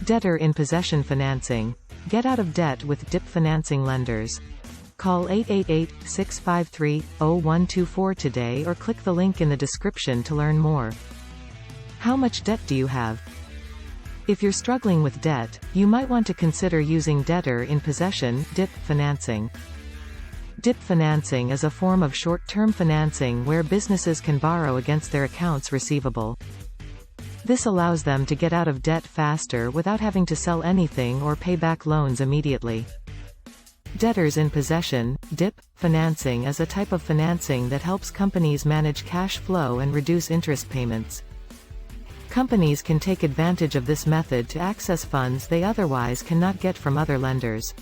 Debtor in Possession Financing. Get out of debt with DIP financing lenders. Call 888-653-0124 today or click the link in the description to learn more. How much debt do you have? If you're struggling with debt, you might want to consider using Debtor in Possession (DIP) financing. DIP financing is a form of short-term financing where businesses can borrow against their accounts receivable. This allows them to get out of debt faster without having to sell anything or pay back loans immediately. Debtors in Possession (DIP) financing is a type of financing that helps companies manage cash flow and reduce interest payments. Companies can take advantage of this method to access funds they otherwise cannot get from other lenders.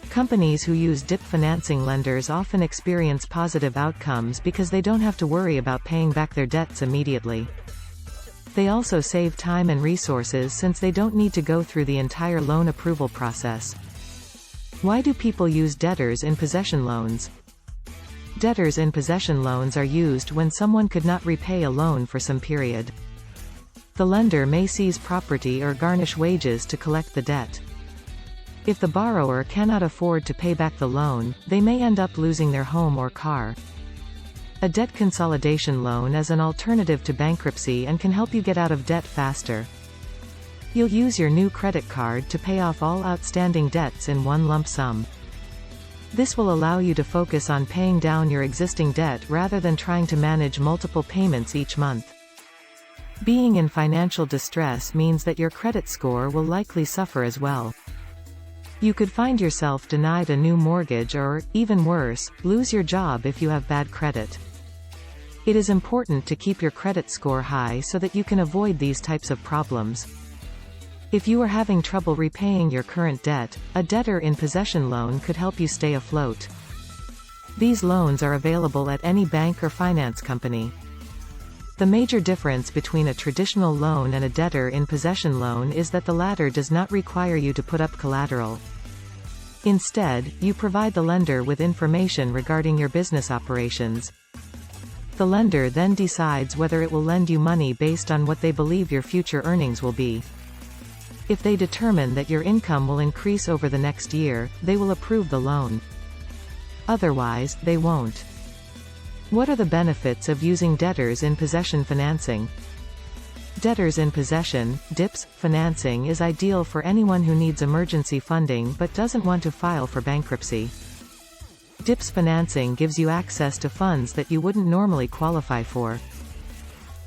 Companies who use DIP financing lenders often experience positive outcomes because they don't have to worry about paying back their debts immediately. They also save time and resources since they don't need to go through the entire loan approval process. Why do people use debtors in possession loans? Debtors in possession loans are used when someone could not repay a loan for some period. The lender may seize property or garnish wages to collect the debt. If the borrower cannot afford to pay back the loan, they may end up losing their home or car. A debt consolidation loan is an alternative to bankruptcy and can help you get out of debt faster. You'll use your new credit card to pay off all outstanding debts in one lump sum. This will allow you to focus on paying down your existing debt rather than trying to manage multiple payments each month. Being in financial distress means that your credit score will likely suffer as well. You could find yourself denied a new mortgage or, even worse, lose your job if you have bad credit. It is important to keep your credit score high so that you can avoid these types of problems. If you are having trouble repaying your current debt, a debtor in possession loan could help you stay afloat. These loans are available at any bank or finance company. The major difference between a traditional loan and a debtor in possession loan is that the latter does not require you to put up collateral. Instead, you provide the lender with information regarding your business operations. The lender then decides whether it will lend you money based on what they believe your future earnings will be. If they determine that your income will increase over the next year, they will approve the loan. Otherwise, they won't. What are the benefits of using debtors in possession financing? Debtors in Possession (DIPS) financing is ideal for anyone who needs emergency funding but doesn't want to file for bankruptcy. DIPS financing gives you access to funds that you wouldn't normally qualify for.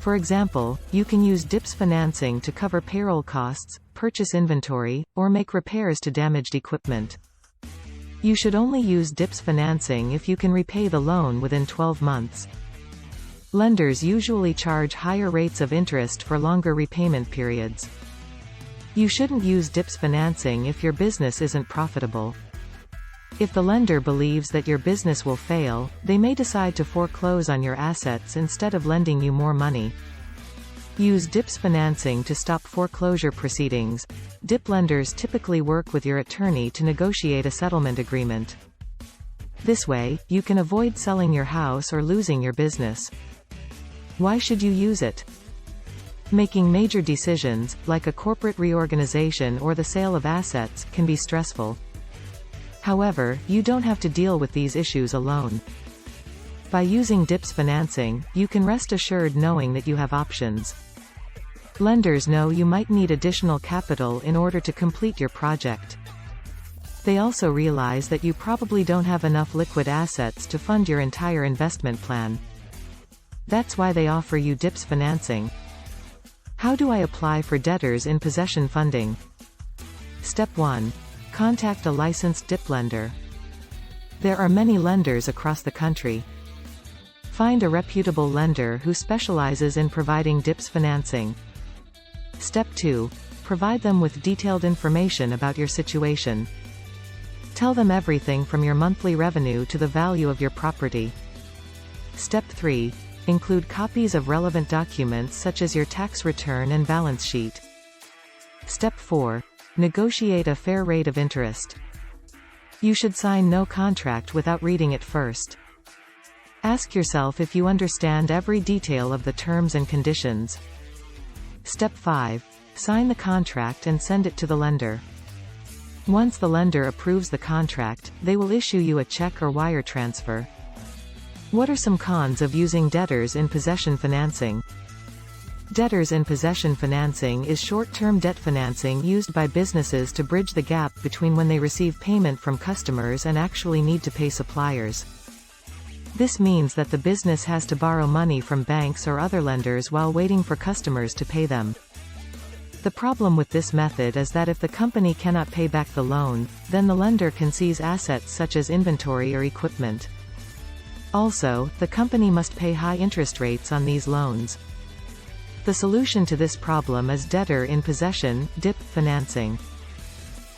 For example, you can use DIPS financing to cover payroll costs, purchase inventory, or make repairs to damaged equipment. You should only use DIPS financing if you can repay the loan within 12 months. Lenders usually charge higher rates of interest for longer repayment periods. You shouldn't use DIPS financing if your business isn't profitable. If the lender believes that your business will fail, they may decide to foreclose on your assets instead of lending you more money. Use DIPS financing to stop foreclosure proceedings. DIP lenders typically work with your attorney to negotiate a settlement agreement. This way, you can avoid selling your house or losing your business. Why should you use it? Making major decisions, like a corporate reorganization or the sale of assets, can be stressful. However, you don't have to deal with these issues alone. By using DIPS financing, you can rest assured knowing that you have options. Lenders know you might need additional capital in order to complete your project. They also realize that you probably don't have enough liquid assets to fund your entire investment plan. That's why they offer you DIPS financing. How do I apply for debtors in possession funding? Step 1. Contact a licensed DIP lender. There are many lenders across the country. Find a reputable lender who specializes in providing DIPS financing. Step 2. Provide them with detailed information about your situation. Tell them everything from your monthly revenue to the value of your property. Step 3. Include copies of relevant documents such as your tax return and balance sheet. Step 4. Negotiate a fair rate of interest. You should sign no contract without reading it first. Ask yourself if you understand every detail of the terms and conditions. Step 5. sign the contract and send it to the lender. Once the lender approves the contract, they will issue you a check or wire transfer. What are some cons of using debtors in possession financing? Debtors in possession financing is short-term debt financing used by businesses to bridge the gap between when they receive payment from customers and actually need to pay suppliers. This means that the business has to borrow money from banks or other lenders while waiting for customers to pay them. The problem with this method is that if the company cannot pay back the loan, then the lender can seize assets such as inventory or equipment. Also, the company must pay high interest rates on these loans. The solution to this problem is debtor in possession (DIP) financing.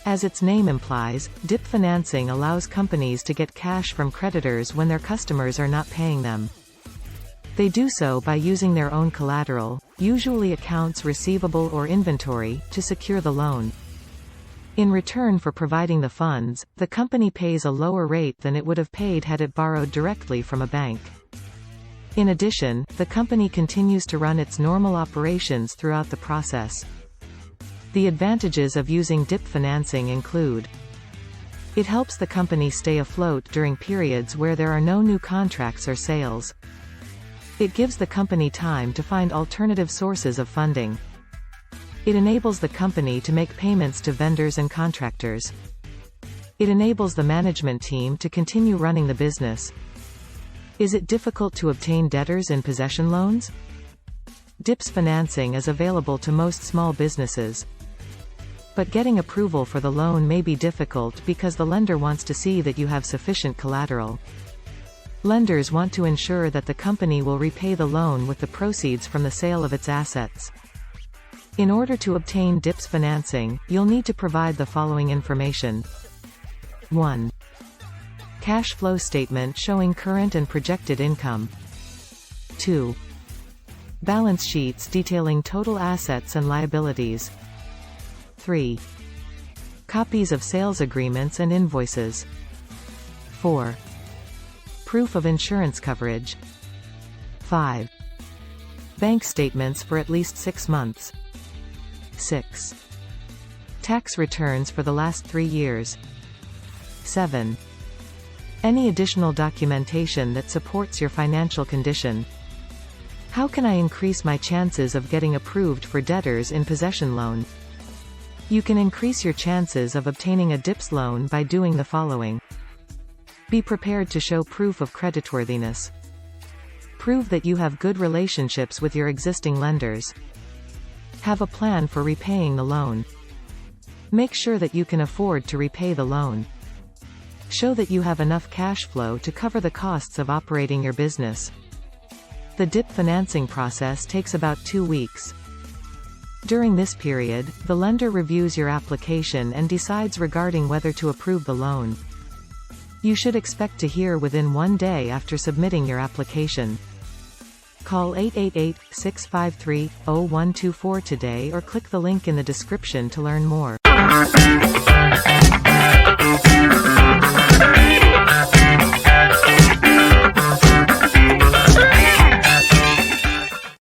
As its name implies, DIP financing allows companies to get cash from creditors when their customers are not paying them. They do so by using their own collateral, usually accounts receivable or inventory, to secure the loan. In return for providing the funds, the company pays a lower rate than it would have paid had it borrowed directly from a bank. In addition, the company continues to run its normal operations throughout the process. The advantages of using DIP financing include: it helps the company stay afloat during periods where there are no new contracts or sales. It gives the company time to find alternative sources of funding. It enables the company to make payments to vendors and contractors. It enables the management team to continue running the business. Is it difficult to obtain debtors in possession loans? DIP's financing is available to most small businesses. But getting approval for the loan may be difficult because the lender wants to see that you have sufficient collateral. Lenders want to ensure that the company will repay the loan with the proceeds from the sale of its assets. In order to obtain DIP's financing, you'll need to provide the following information. 1. Cash flow statement showing current and projected income. 2. Balance sheets detailing total assets and liabilities. 3. Copies of sales agreements and invoices. 4. Proof of insurance coverage. 5. Bank statements for at least 6 months. 6. Tax returns for the last 3 years. 7. Any additional documentation that supports your financial condition. How can I increase my chances of getting approved for debtors in possession loan? You can increase your chances of obtaining a DIPS loan by doing the following. Be prepared to show proof of creditworthiness. Prove that you have good relationships with your existing lenders. Have a plan for repaying the loan. Make sure that you can afford to repay the loan. Show that you have enough cash flow to cover the costs of operating your business. The DIP financing process takes about 2 weeks. During this period, the lender reviews your application and decides regarding whether to approve the loan. You should expect to hear within 1 day after submitting your application. Call 888-653-0124 today or click the link in the description to learn more.